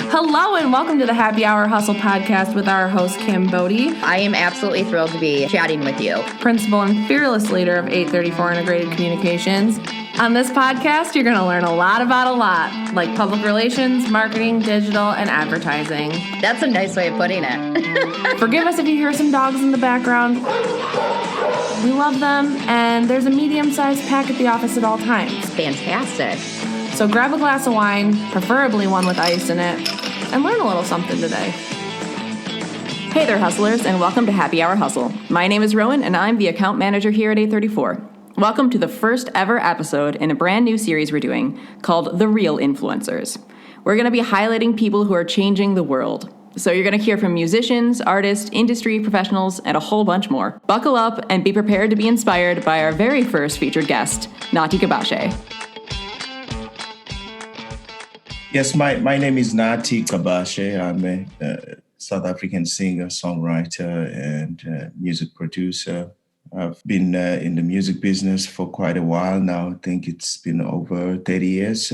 Hello and welcome to the Happy Hour Hustle podcast with our host, Kim Bodie. I am absolutely thrilled to be chatting with you. Principal and fearless leader of 834 Integrated Communications. On this podcast, you're going to learn a lot about a lot, like public relations, marketing, digital, and advertising. That's a nice way of putting it. Forgive us if you hear some dogs in the background. We love them, and there's a medium-sized pack at the office at all times. Fantastic. So grab a glass of wine, preferably one with ice in it, and learn a little something today. Hey there, hustlers, and welcome to Happy Hour Hustle. My name is Rowan, and I'm the account manager here at 834. Welcome to the first ever episode in a brand new series we're doing called The Real Influencers. We're going to be highlighting people who are changing the world. So you're going to hear from musicians, artists, industry professionals, and a whole bunch more. Buckle up and be prepared to be inspired by our very first featured guest, Nathi Gcabashe. Yes, my name is Nathi Gcabashe. I'm a South African singer, songwriter, and music producer. I've been in the music business for quite a while now. I think it's been over 30 years.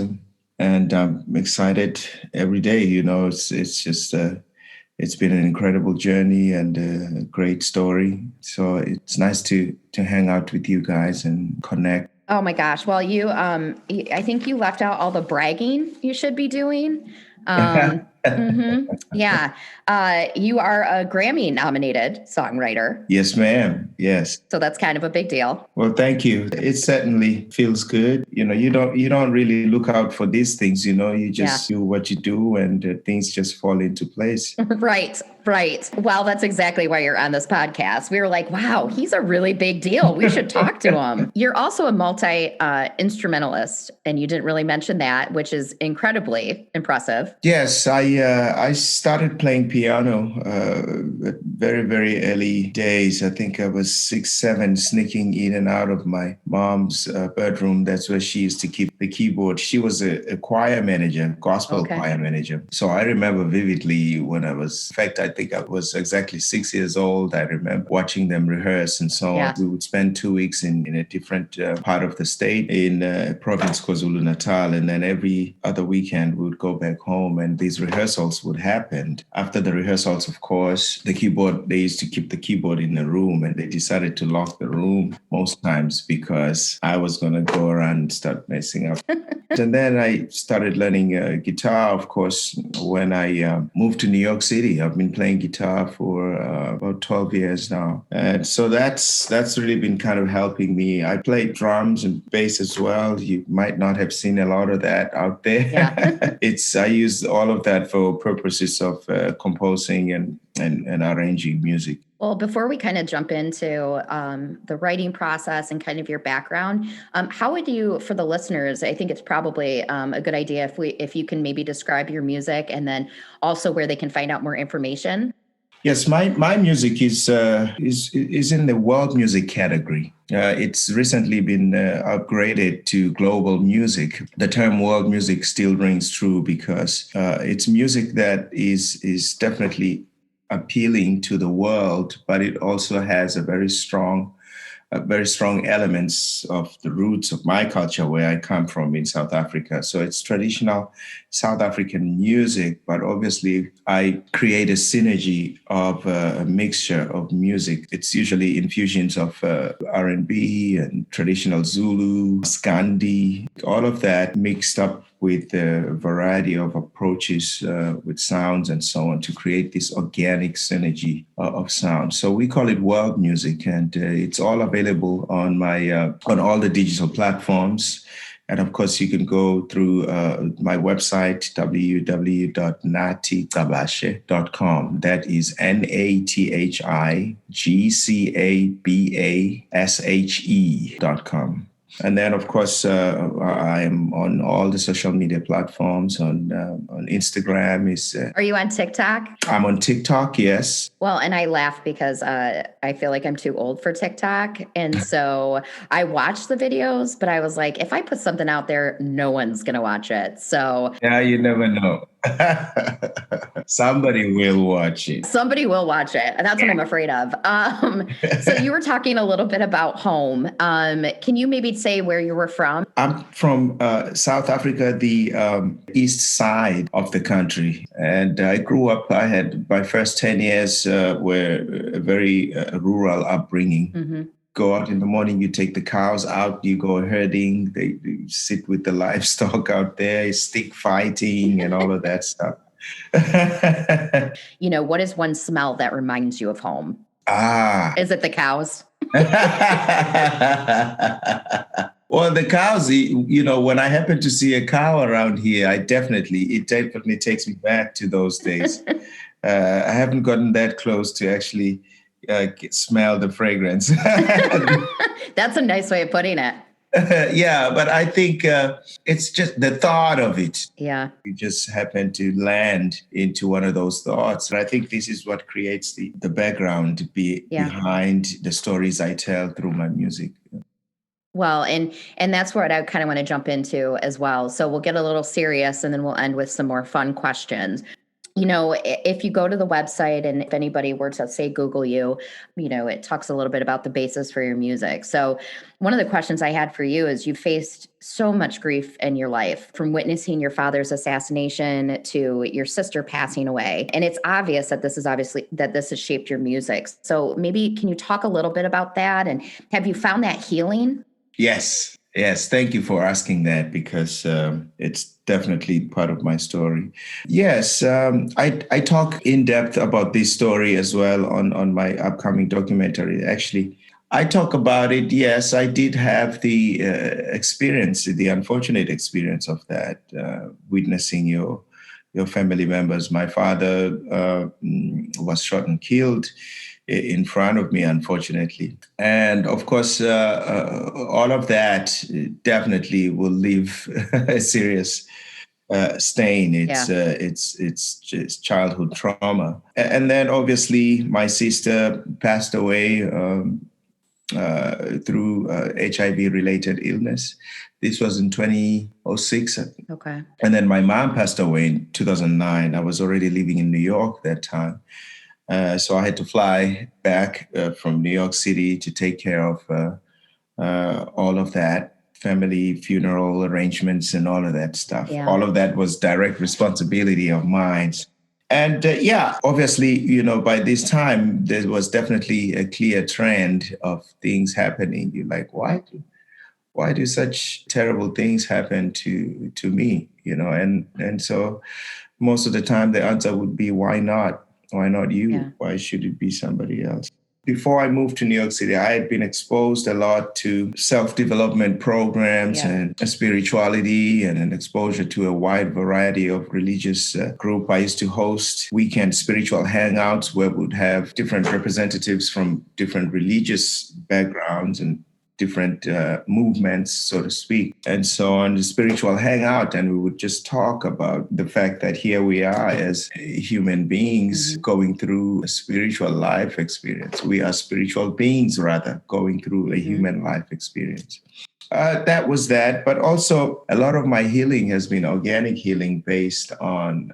And I'm excited every day. You know, it's just, it's been an incredible journey and a great story. So it's nice to hang out with you guys and connect. Oh my gosh. Well, I think you left out all the bragging you should be doing. Yeah. You are a Grammy-nominated songwriter. Yes, ma'am. Yes. So that's kind of a big deal. Well, thank you. It certainly feels good. You know, you don't really look out for these things. You know, you just do what you do, and things just fall into place. Right. Well, that's exactly why you're on this podcast. We were like, wow, he's a really big deal. We should talk to him. You're also a multi-instrumentalist, and you didn't really mention that, which is incredibly impressive. Yes, I started playing piano at very, very early days. I think I was 6, 7, sneaking in and out of my mom's bedroom. That's where she used to keep the keyboard. She was a choir manager, gospel choir manager. So I remember vividly when I think I was exactly 6 years old. I remember watching them rehearse and so on. We would spend 2 weeks in a different part of the state in province KwaZulu-Natal. And then every other weekend we would go back home and these rehearsals would happen. After the rehearsals, of course, they used to keep the keyboard in the room, and they decided to lock the room most times because I was going to go around and start messing up. And then I started learning guitar, of course, when I moved to New York City. I've been playing guitar for about 12 years now. And so that's really been kind of helping me. I play drums and bass as well. You might not have seen a lot of that out there. Yeah. I use all of that for purposes of composing and arranging music. Well, before we kind of jump into the writing process and kind of your background, how would you, for the listeners, I think it's probably a good idea if you can maybe describe your music and then also where they can find out more information. Yes, my music is in the world music category. It's recently been upgraded to global music. The term world music still rings true because it's music that is definitely appealing to the world, but it also has a very strong elements of the roots of my culture where I come from in South Africa. So it's traditional South African music, but obviously I create a synergy of a mixture of music. It's usually infusions of R&B and traditional Zulu, Scandi, all of that mixed up with a variety of approaches with sounds and so on to create this organic synergy of sound. So we call it world music, and it's all available on on all the digital platforms. And of course, you can go through my website, www.nathigcabashe.com. That is NATHIGCABASHE.com. And then, of course, I am on all the social media platforms. On Instagram Are you on TikTok? I'm on TikTok, yes. Well, and I laugh because I feel like I'm too old for TikTok. And so I watch the videos, but I was like, if I put something out there, no one's going to watch it. So yeah, you never know. Somebody will watch it. Somebody will watch it. That's what I'm afraid of. So you were talking a little bit about home. Can you maybe say where you were from? I'm from South Africa, the east side of the country. And I grew up, I had my first 10 years were a very rural upbringing. Mm-hmm. Go out in the morning, you take the cows out, you go herding, they sit with the livestock out there, stick fighting and all of that stuff. What is one smell that reminds you of home? Is it the cows? Well, the cows, when I happen to see a cow around here, it definitely takes me back to those days. I haven't gotten that close to actually smell the fragrance. That's a nice way of putting it. Yeah, but I think it's just the thought of it. Yeah. You just happen to land into one of those thoughts. And I think this is what creates the background behind the stories I tell through my music. Well, and that's where I kind of want to jump into as well. So we'll get a little serious and then we'll end with some more fun questions. If you go to the website and if anybody were to say Google you, it talks a little bit about the basis for your music. So one of the questions I had for you is you faced so much grief in your life, from witnessing your father's assassination to your sister passing away. And it's obvious that this has shaped your music. So maybe can you talk a little bit about that? And have you found that healing? Yes. Thank you for asking that, because it's definitely part of my story. Yes, I talk in depth about this story as well on my upcoming documentary. Actually, I talk about it. Yes, I did have the experience, the unfortunate experience of that, witnessing your family members. My father was shot and killed in front of me, unfortunately. And of course, all of that definitely will leave a serious stain. It's just childhood trauma. And then obviously my sister passed away through HIV-related illness. This was in 2006, I think. Okay. And then my mom passed away in 2009. I was already living in New York that time. So I had to fly back from New York City to take care of all of that, family funeral arrangements and all of that stuff. Yeah. All of that was direct responsibility of mine. And obviously, by this time, there was definitely a clear trend of things happening. You're like, why do such terrible things happen to me? And so most of the time the answer would be, why not? Why not you? Yeah. Why should it be somebody else? Before I moved to New York City, I had been exposed a lot to self-development programs and spirituality, and an exposure to a wide variety of religious group. I used to host weekend spiritual hangouts where we would have different representatives from different religious backgrounds and different movements, so to speak. And so on the spiritual hangout, and we would just talk about the fact that here we are as human beings going through a spiritual life experience. We are spiritual beings, rather, going through a human life experience. That was that. But also a lot of my healing has been organic healing based on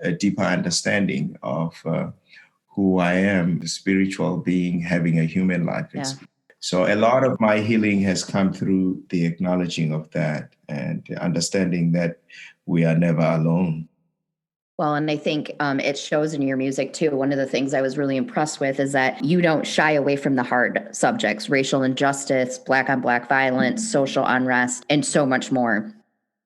a deeper understanding of who I am, a spiritual being having a human life experience. So a lot of my healing has come through the acknowledging of that and understanding that we are never alone. Well, and I think it shows in your music too. One of the things I was really impressed with is that you don't shy away from the hard subjects: racial injustice, Black on Black violence, social unrest, and so much more.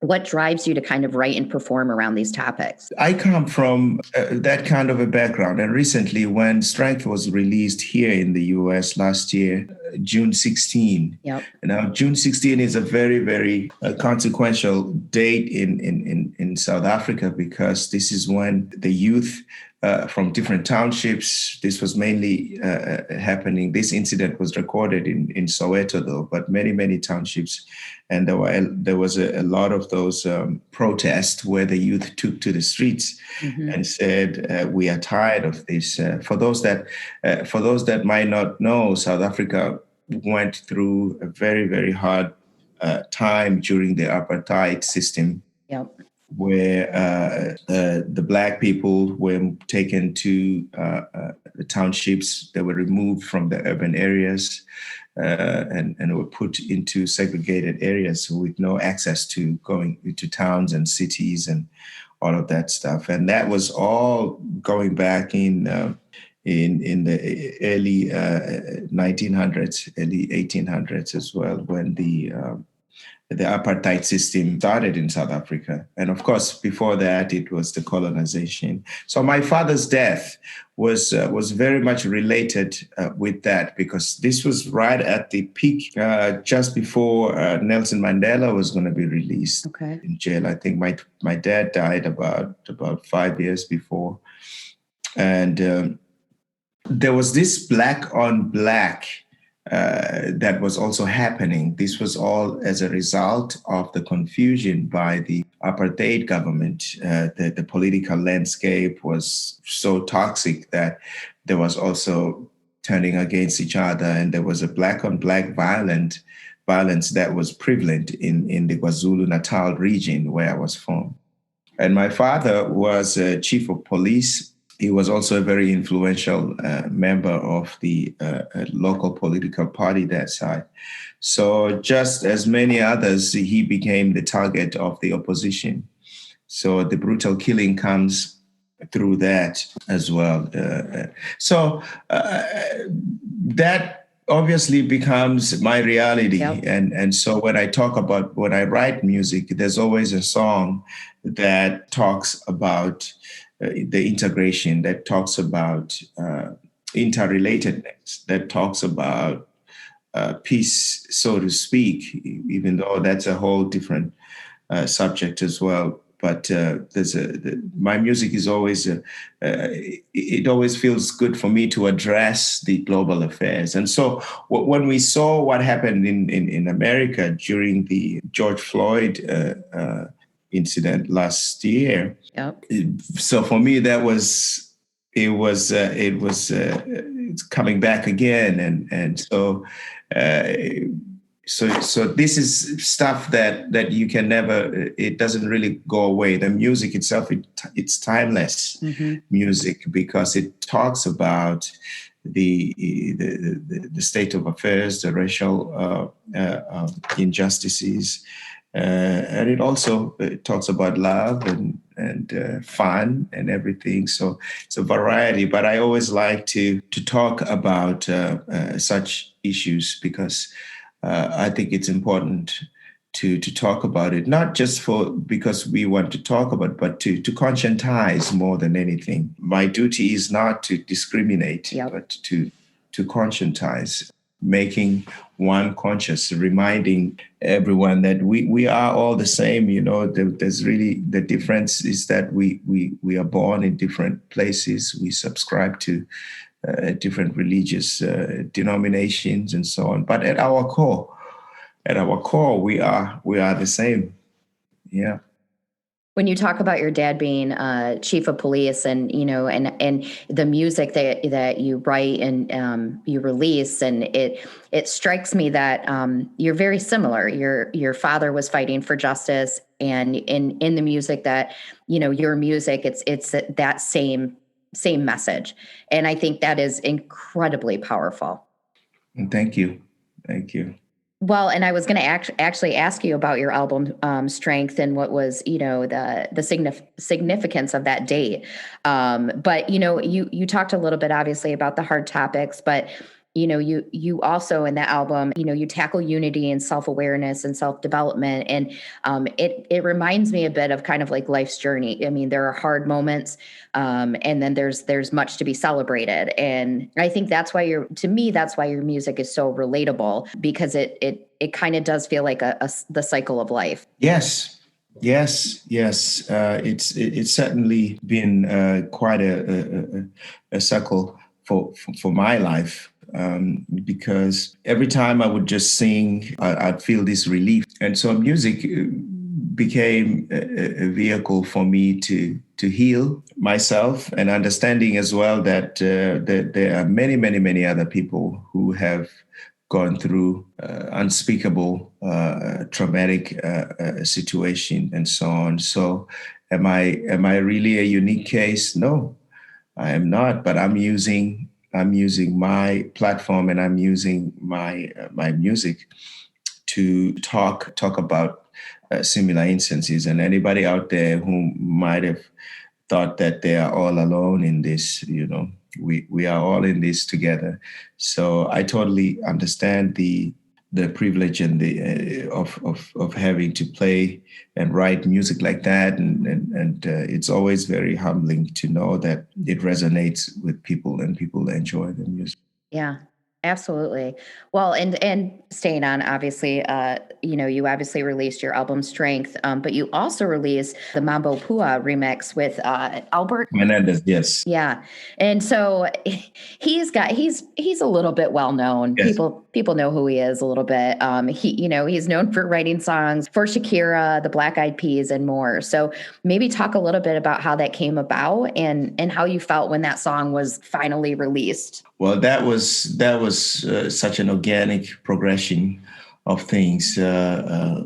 What drives you to kind of write and perform around these topics? I come from that kind of a background. And recently, when Strength was released here in the US last year, June 16. Yep. Now, June 16 is a very, very consequential date in South Africa, because this is when the youth from different townships, this was mainly happening. This incident was recorded in Soweto, though, but many, many townships. And there was a lot of those protests where the youth took to the streets and said, "We are tired of this." For those that might not know, South Africa went through a very, very hard time during the apartheid system. Yep. where the Black people were taken to the townships that were removed from the urban areas and were put into segregated areas with no access to going into towns and cities and all of that stuff. And that was all going back in the early 1900s, early 1800s as well, when the apartheid system started in South Africa. And of course, before that, it was the colonization. So my father's death was very much related with that, because this was right at the peak, just before Nelson Mandela was going to be released in jail. I think my dad died about 5 years before. And there was this black on black that was also happening. This was all as a result of the confusion by the apartheid government. The political landscape was so toxic that there was also turning against each other, and there was a black on black violence that was prevalent in the KwaZulu-Natal region where I was from. And my father was chief of police. He was also a very influential member of the local political party that side. So just as many others, he became the target of the opposition. So the brutal killing comes through that as well. So that obviously becomes my reality. Yep. And so when I write music, there's always a song that talks about the integration, that talks about interrelatedness, that talks about peace, so to speak, even though that's a whole different subject as well. But my music is always, it always feels good for me to address the global affairs. And so when we saw what happened in America during the George Floyd incident last year, Yep. So for me, it's coming back again, and so this is stuff that you can never. It doesn't really go away. The music itself, it's timeless music, because it talks about the state of affairs, the racial injustices. And it also talks about love and fun and everything. So it's a variety. But I always like to talk about such issues, because I think it's important to talk about it, not just because we want to talk about it, but to conscientize more than anything. My duty is not to discriminate, but to conscientize, making one conscious, reminding everyone that we are all the same. There's really, the difference is that we are born in different places. We subscribe to different religious denominations and so on. But at our core, we are the same. Yeah. When you talk about your dad being chief of police, and and the music that you write and you release, and it strikes me that you're very similar. Your father was fighting for justice, and in the music that your music, it's that same message, and I think that is incredibly powerful. Thank you. Well, and I was going to actually ask you about your album Strength, and what was, the significance of that date. But, you talked a little bit, obviously, about the hard topics, but, you also in that album, you tackle unity and self-awareness and self-development. And it reminds me a bit of kind of like life's journey. I mean, there are hard moments, and then there's much to be celebrated. And I think that's why your music is so relatable, because it kind of does feel like the cycle of life. Yes. It's certainly been quite a cycle for my life. Because every time I would just sing, I'd feel this relief. And so music became a vehicle for me to heal myself, and understanding as well that there are many, many, many other people who have gone through unspeakable traumatic situation and so on. So am I really a unique case? No, I am not, but I'm using my platform, and I'm using my music to talk about similar instances. And anybody out there who might have thought that they are all alone in this, we are all in this together. So I totally understand the privilege and the of having to play and write music like that, and it's always very humbling to know that it resonates with people and people enjoy the music. Yeah, absolutely. Well, and staying on, obviously, you obviously released your album Strength, but you also released the Mambo Pua remix with Albert. Menendez, yes. Yeah. And so he's a little bit well known. Yes. People know who he is a little bit. He's known for writing songs for Shakira, the Black Eyed Peas, and more. So maybe talk a little bit about how that came about and how you felt when that song was finally released. Well, that was such an organic progression of things.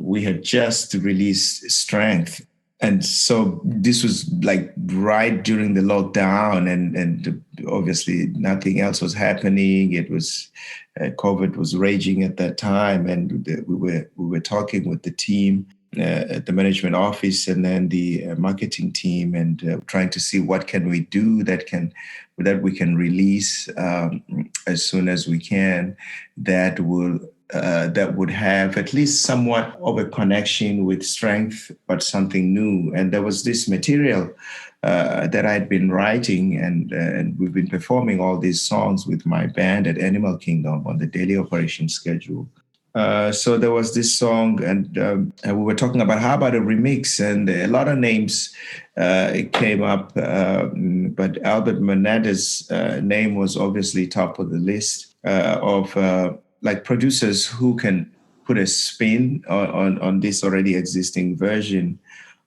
We had just released Strength, and so this was like right during the lockdown, and obviously nothing else was happening. It was COVID was raging at that time, and we were talking with the team at the management office, and then the marketing team, and trying to see what can we do that we can release as soon as we can, that would have at least somewhat of a connection with Strength, but something new. And there was this material that I'd been writing, and we've been performing all these songs with my band at Animal Kingdom on the daily operation schedule. So there was this song, and we were talking about how about a remix, and a lot of names came up, but Albert Menendez's name was obviously top of the list of like producers who can put a spin on this already existing version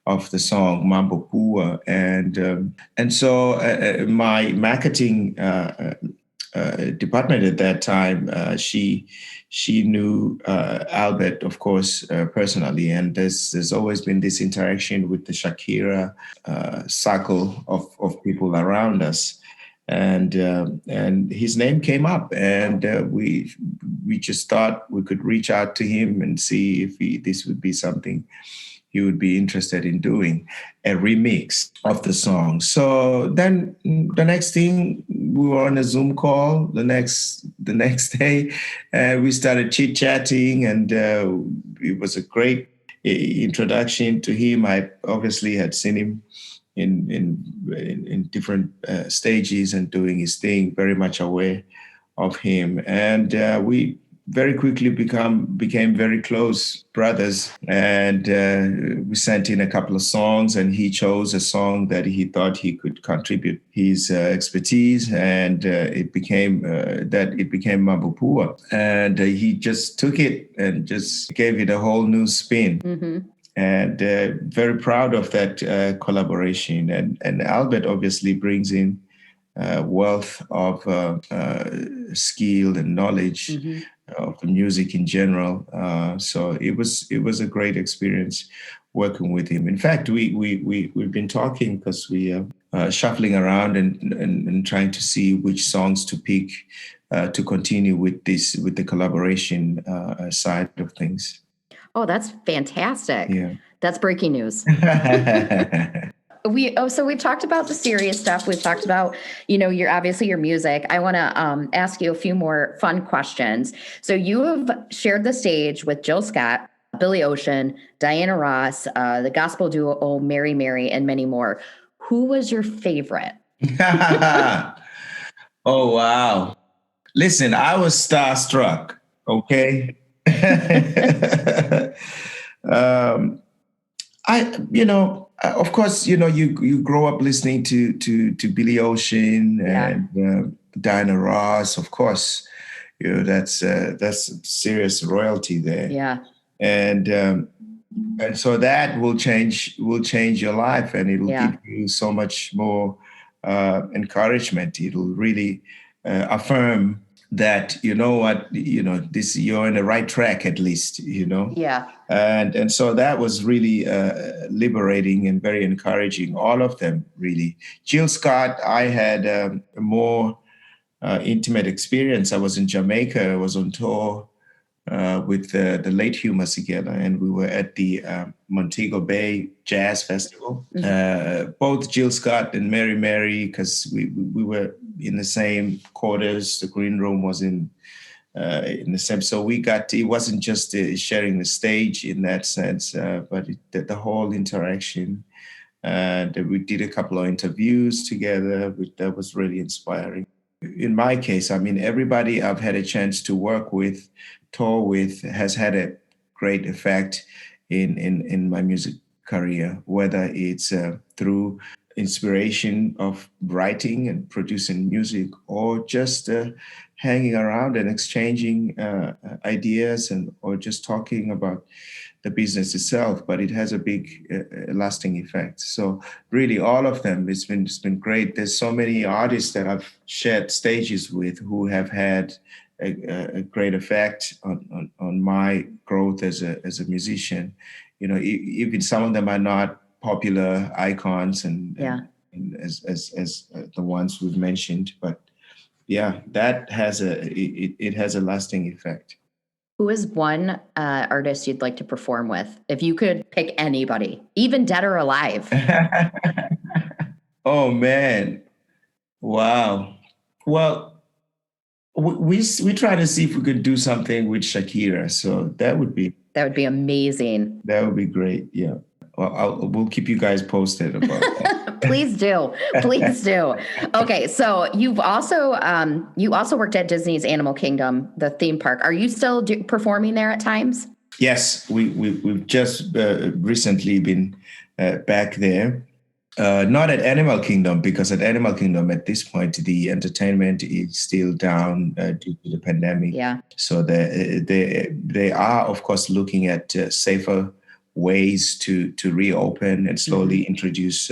of the song Mambo Pua, and so my marketing department at that time, she knew Albert, of course, personally, and there's always been this interaction with the Shakira circle of people around us, and his name came up, and we just thought we could reach out to him and see if this would be something he would be interested in doing, a remix of the song. So then the next thing, we were on a Zoom call the next day, and we started chit-chatting, and it was a great introduction to him. I obviously had seen him in different stages and doing his thing, very much aware of him. And we very quickly became very close brothers, and we sent in a couple of songs, and he chose a song that he thought he could contribute his expertise, and it became Mambo Pua, and he just took it and just gave it a whole new spin. Mm-hmm. And very proud of that collaboration, and Albert obviously brings in wealth of skill and knowledge. Mm-hmm. Of the music in general, so it was a great experience working with him. In fact, we've been talking because we are shuffling around and trying to see which songs to pick to continue with the collaboration side of things. Oh, that's fantastic! Yeah, that's breaking news. So we've talked about the serious stuff. We've talked about, your music. I want to ask you a few more fun questions. So you have shared the stage with Jill Scott, Billy Ocean, Diana Ross, the gospel duo Mary Mary, and many more. Who was your favorite? Oh, wow. Listen, I was starstruck, okay? Of course, you grow up listening to Billy Ocean and Diana Ross. Of course, that's serious royalty there. Yeah, and so that will change your life, and it'll give you so much more encouragement. It'll really affirm that, you know what, this, you're on the right track at least, Yeah. And so that was really liberating and very encouraging. All of them, really. Jill Scott, I had a more intimate experience. I was in Jamaica. I was on tour with the late Hugh together, and we were at the Montego Bay Jazz Festival. Both Jill Scott and Mary, because we were in the same quarters. The green room was in the same. So it wasn't just sharing the stage in that sense, but the whole interaction. We did a couple of interviews together, which that was really inspiring. In my case, I mean, everybody I've had a chance to work with, tour with, has had a great effect in my music career, whether it's through inspiration of writing and producing music, or just hanging around and exchanging ideas, or just talking about the business itself. But it has a big lasting effect. So really, all of them, it's been great. There's so many artists that I've shared stages with who have had a great effect on my growth as a musician. Even some of them are not popular icons and as the ones we've mentioned, but yeah, that has it has a lasting effect. Who is one artist you'd like to perform with? If you could pick anybody, even dead or alive. Oh man. Wow. Well, we try to see if we could do something with Shakira. So that would be amazing. That would be great. Yeah. Well, we'll keep you guys posted about that. Please do. Please do. Okay. So you've also worked at Disney's Animal Kingdom, the theme park. Are you still performing there at times? Yes. We've just recently been back there. Not at Animal Kingdom, because at Animal Kingdom at this point, the entertainment is still down due to the pandemic. Yeah. So they are, of course, looking at safer ways to reopen and slowly introduce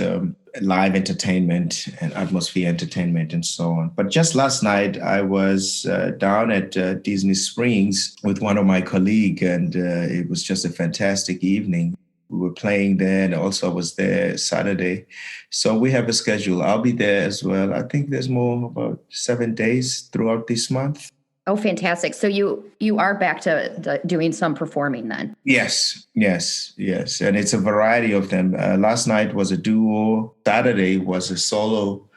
live entertainment and atmosphere entertainment and so on. But just last night, I was down at Disney Springs with one of my colleagues, and it was just a fantastic evening. We were playing there, and also I was there Saturday. So we have a schedule. I'll be there as well. I think there's about 7 days throughout this month. Oh, fantastic. So you are back to doing some performing then? Yes. And it's a variety of them. Last night was a duo. Saturday was a solo,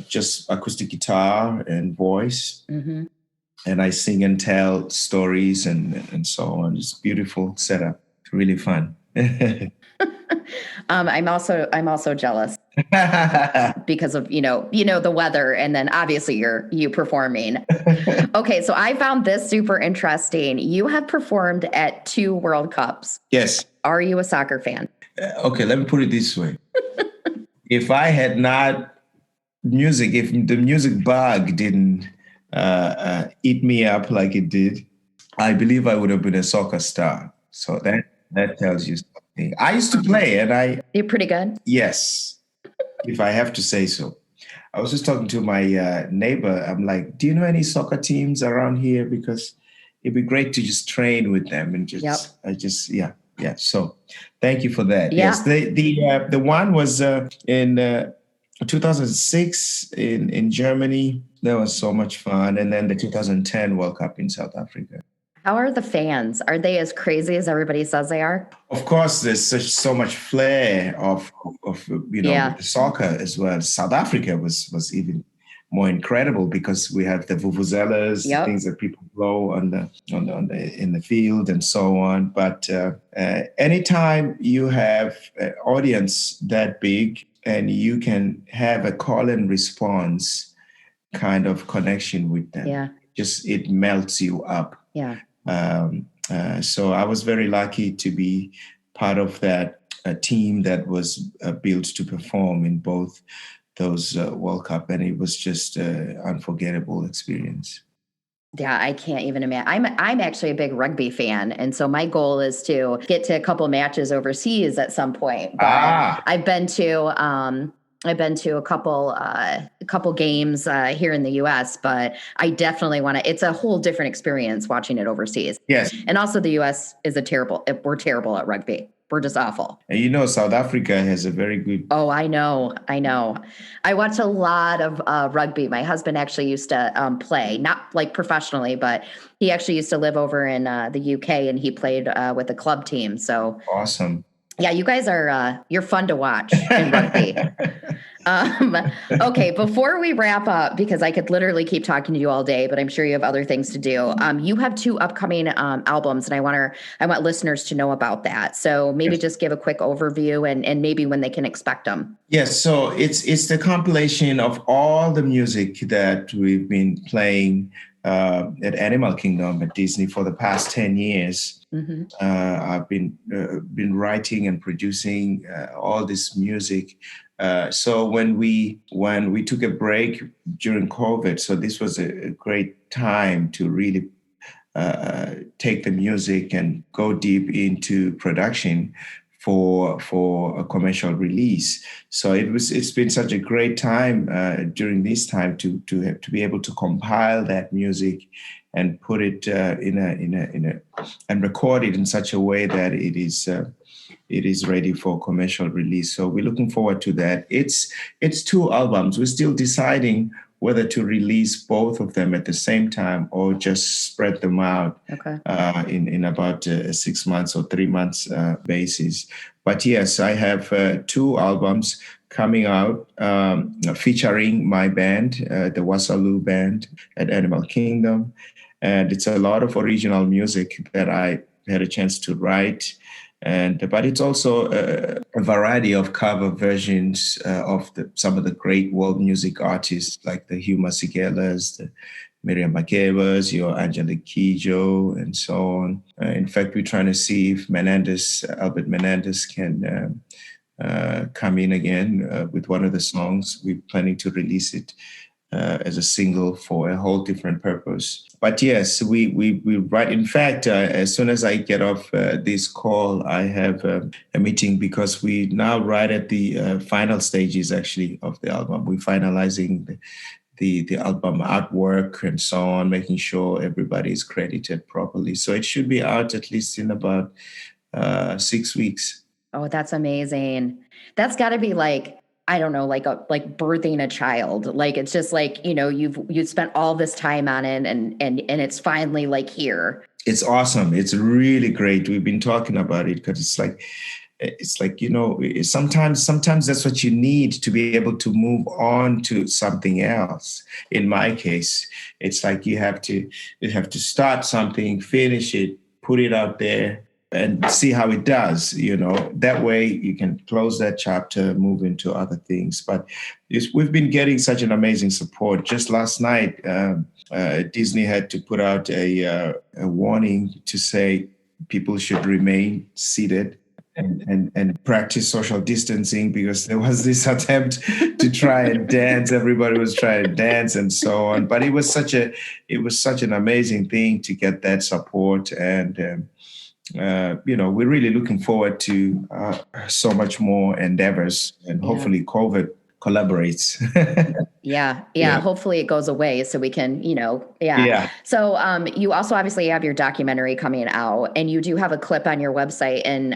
just acoustic guitar and voice. Mm-hmm. And I sing and tell stories and so on. It's a beautiful setup. It's really fun. I'm also jealous because of the weather, and then obviously you performing. Okay, so I found this super interesting. You have performed at 2 World Cups. Yes. Are you a soccer fan? Okay, let me put it this way. If I had not if the music bug didn't eat me up like it did, I believe I would have been a soccer star. So that tells you something. I used to play, and You're pretty good? Yes, if I have to say so. I was just talking to my neighbor. I'm like, do you know any soccer teams around here? Because it'd be great to just train with them and yeah. So thank you for that. Yeah. Yes, the one was in 2006 in Germany. That was so much fun. And then the 2010 World Cup in South Africa. How are the fans? Are they as crazy as everybody says they are? Of course, there's so much flair of the soccer as well. South Africa was even more incredible because we have the vuvuzelas, things that people blow in the field and so on. But anytime you have an audience that big and you can have a call and response kind of connection with them, it melts you up. Yeah. So I was very lucky to be part of that team that was built to perform in both those World Cup, and it was just an unforgettable experience. Yeah, I can't even imagine. I'm actually a big rugby fan, and so my goal is to get to a couple matches overseas at some point. But I've been to I've been to a couple games here in the U.S., but I definitely want to. It's a whole different experience watching it overseas. Yes. And also, the U.S. is we're terrible at rugby. We're just awful. And South Africa has a very good. Oh, I know. I watch a lot of rugby. My husband actually used to play, not like professionally, but he actually used to live over in the UK, and he played with a club team. So Awesome. yeah, you guys are you're fun to watch in rugby. Okay, before we wrap up, because I could literally keep talking to you all day, but I'm sure you have other things to do. You have 2 upcoming albums, and I want listeners to know about that. So maybe just give a quick overview and maybe when they can expect them. Yes, so it's the compilation of all the music that we've been playing at Animal Kingdom at Disney for the past 10 years. Mm-hmm. I've been writing and producing all this music. So when we took a break during COVID, so this was a great time to really take the music and go deep into production for a commercial release. So it's been such a great time during this time to be able to compile that music and put it and record it in such a way that it is ready for commercial release. So we're looking forward to that. It's 2 albums. We're still deciding whether to release both of them at the same time or just spread them out in about 6 months or 3 months basis. But yes, I have 2 albums coming out featuring my band, the Wasalu Band at Animal Kingdom. And it's a lot of original music that I had a chance to write. But it's also a variety of cover versions of some of the great world music artists like the Hugh Masekela's, the Miriam Makebas, your Angelique Kidjo, and so on. In fact, we're trying to see if Albert Menendez can come in again with one of the songs. We're planning to release it as a single for a whole different purpose. But yes, we write. In fact, as soon as I get off this call, I have a meeting because we now right at the final stages actually of the album. We're finalizing the album artwork and so on, making sure everybody is credited properly. So it should be out at least in about 6 weeks. Oh, that's amazing. That's got to be like, I don't know, like birthing a child. Like, it's just like, you've spent all this time on it and it's finally like here. It's awesome. It's really great. We've been talking about it because it's like, sometimes that's what you need to be able to move on to something else. In my case, it's like you have to start something, finish it, put it out there, and see how it does, that way you can close that chapter, move into other things. But we've been getting such an amazing support. Just last night, Disney had to put out a warning to say people should remain seated and practice social distancing because there was this attempt to try and dance. Everybody was trying to dance and so on. But it was such an amazing thing to get that support. And we're really looking forward to so much more endeavors, and hopefully COVID collaborates. Yeah. Hopefully it goes away so we can, So you also obviously have your documentary coming out, and you do have a clip on your website. And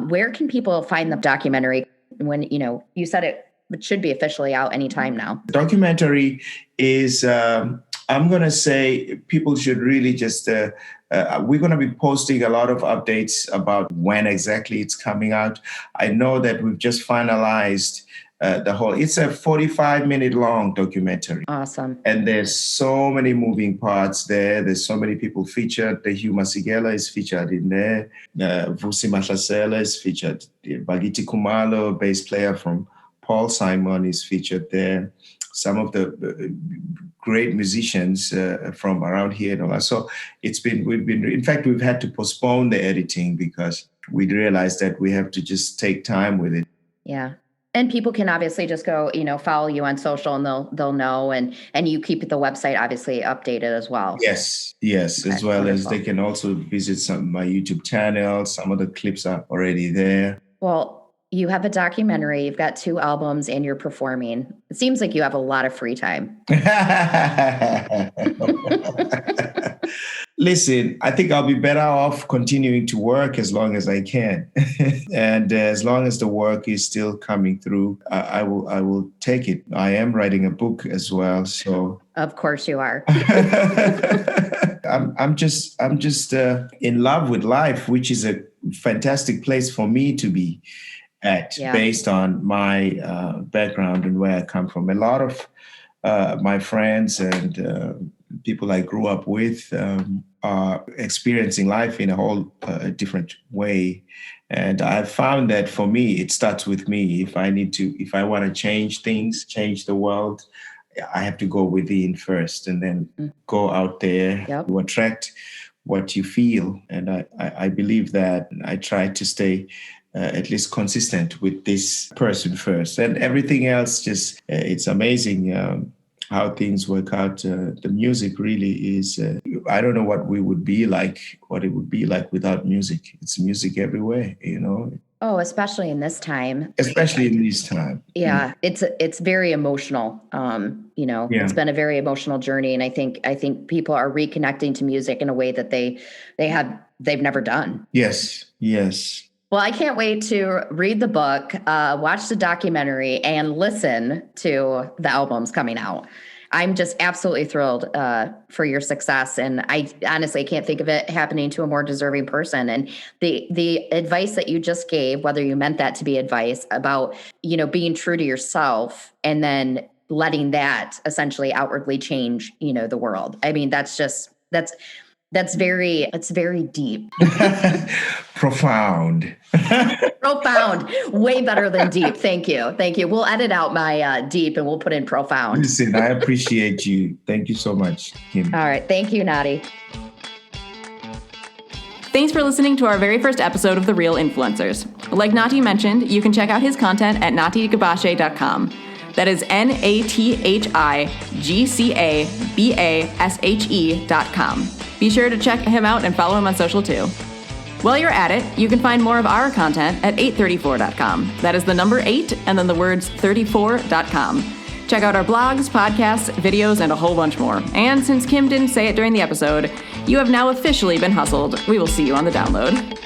where can people find the documentary when, you said it should be officially out anytime now? The documentary is, I'm going to say people should really just, we're going to be posting a lot of updates about when exactly it's coming out. I know that we've just finalized it's a 45-minute long documentary. Awesome. And there's so many moving parts there. There's so many people featured. The Hugh Masekela is featured in there. Vusi Mahlasela is featured. Bagiti Kumalo, bass player from Paul Simon, is featured there. Some of the great musicians from around here and all that. So in fact, we've had to postpone the editing because we realized that we have to just take time with it. Yeah. And people can obviously just go, follow you on social, and they'll know, and you keep the website obviously updated as well. Yes, okay, as well wonderful. As they can also visit my YouTube channel. Some of the clips are already there. Well, you have a documentary, you've got 2 albums, and you're performing. It seems like you have a lot of free time. Listen, I think I'll be better off continuing to work as long as I can. And as long as the work is still coming through, I will take it. I am writing a book as well. So Of course you are. I'm just in love with life, which is a fantastic place for me to be at, based on my background and where I come from. A lot of my friends and people I grew up with are experiencing life in a whole different way. And I've found that for me, it starts with me. If I want to change things, change the world, I have to go within first and then go out there to attract what you feel. And I believe that I try to stay at least consistent with this person first. And everything else just, it's amazing how things work out. The music really is, I don't know what it would be like without music. It's music everywhere, you know. Oh, especially in this time. Especially in this time. Yeah, it's very emotional. It's been a very emotional journey, and I think people are reconnecting to music in a way that they've never done. Yes. Well, I can't wait to read the book, watch the documentary, and listen to the albums coming out. I'm just absolutely thrilled for your success. And I honestly can't think of it happening to a more deserving person. And the advice that you just gave, whether you meant that to be advice about, being true to yourself and then letting that essentially outwardly change, the world. I mean, that's very deep. Profound. Profound. Way better than deep. Thank you. We'll edit out my deep and we'll put in profound. Listen, I appreciate you. Thank you so much, Kim. All right. Thank you, Nathi. Thanks for listening to our very first episode of The Real Influencers. Like Nathi mentioned, you can check out his content at nathigcabashe.com. That is NATHIGCABASHE.com. Be sure to check him out and follow him on social too. While you're at it, you can find more of our content at 834.com. That is the number 8 and then the words 34.com. Check out our blogs, podcasts, videos, and a whole bunch more. And since Kim didn't say it during the episode, you have now officially been hustled. We will see you on the download.